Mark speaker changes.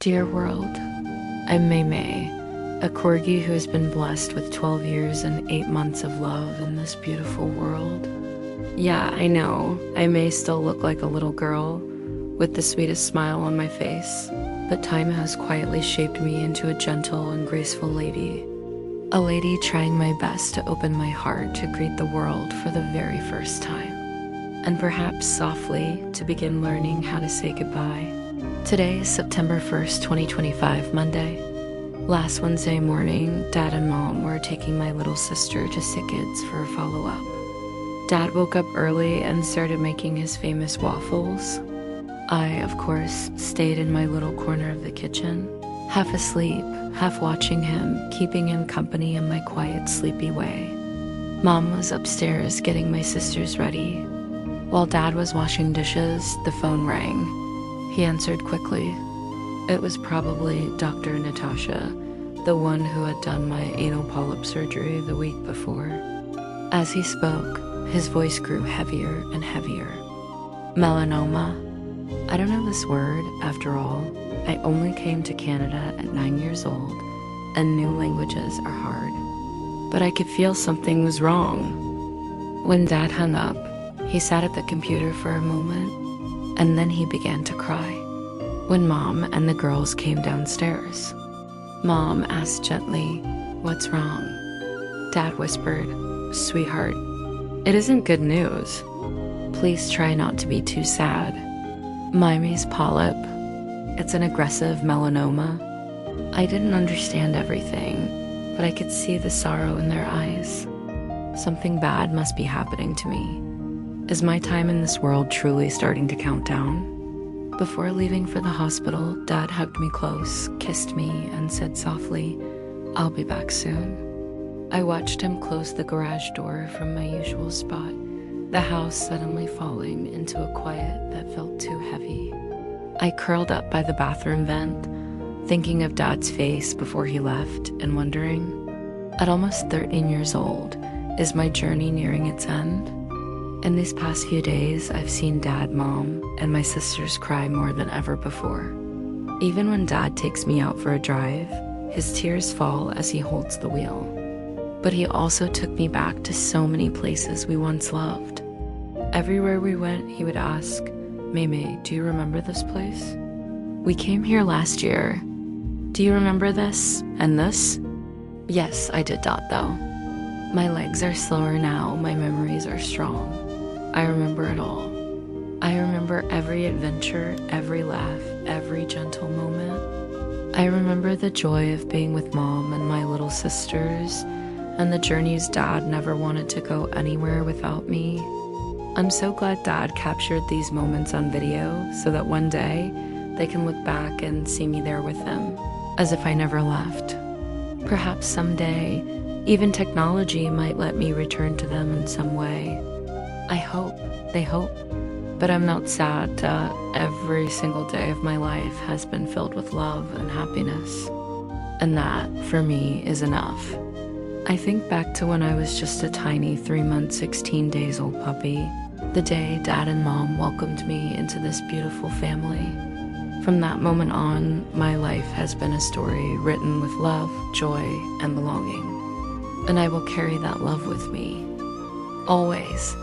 Speaker 1: Dear world, I'm Meimei, a corgi who has been blessed with 12 years and 8 months of love in this beautiful world. Yeah, I know, I may still look like a little girl with the sweetest smile on my face, but time has quietly shaped me into a gentle and graceful lady. A lady trying my best to open my heart to greet the world for the very first time, and perhaps softly to begin learning how to say goodbye. Today is September 1st, 2025, Monday. Last Wednesday morning, Dad and Mom were taking my little sister to Sick Kids for a follow-up. Dad woke up early and started making his famous waffles. I, of course, stayed in my little corner of the kitchen, half asleep, half watching him, keeping him company in my quiet, sleepy way. Mom was upstairs getting my sisters ready. While Dad was washing dishes, the phone rang. He answered quickly. It was probably Dr. Natasha, the one who had done my anal polyp surgery the week before. As he spoke, his voice grew heavier and heavier. Melanoma. I don't know this word, after all. I only came to Canada at 9 years old, and new languages are hard. But I could feel something was wrong. When Dad hung up, he sat at the computer for a moment, and then he began to cry. When Mom and the girls came downstairs, Mom asked gently, "What's wrong?" Dad whispered, "Sweetheart, it isn't good news. Please try not to be too sad. Meimei's polyp, it's an aggressive melanoma." I didn't understand everything, but I could see the sorrow in their eyes. Something bad must be happening to me. Is my time in this world truly starting to count down? Before leaving for the hospital, Dad hugged me close, kissed me, and said softly, "I'll be back soon." I watched him close the garage door from my usual spot, the house suddenly falling into a quiet that felt too heavy. I curled up by the bathroom vent, thinking of Dad's face before he left and wondering, at almost 13 years old, is my journey nearing its end? In these past few days, I've seen Dad, Mom, and my sisters cry more than ever before. Even when Dad takes me out for a drive, his tears fall as he holds the wheel. But he also took me back to so many places we once loved. Everywhere we went, he would ask, "Meimei, do you remember this place? We came here last year. Do you remember this and this?" Yes, I did that though. My legs are slower now, my memories are strong. I remember it all. I remember every adventure, every laugh, every gentle moment. I remember the joy of being with Mom and my little sisters, and the journeys Dad never wanted to go anywhere without me. I'm so glad Dad captured these moments on video so that one day they can look back and see me there with them, as if I never left. Perhaps someday, even technology might let me return to them in some way. I hope, they hope, but I'm not sad that every single day of my life has been filled with love and happiness. And that, for me, is enough. I think back to when I was just a tiny 3-month, 16 days old puppy, the day Dad and Mom welcomed me into this beautiful family. From that moment on, my life has been a story written with love, joy, and belonging. And I will carry that love with me, always.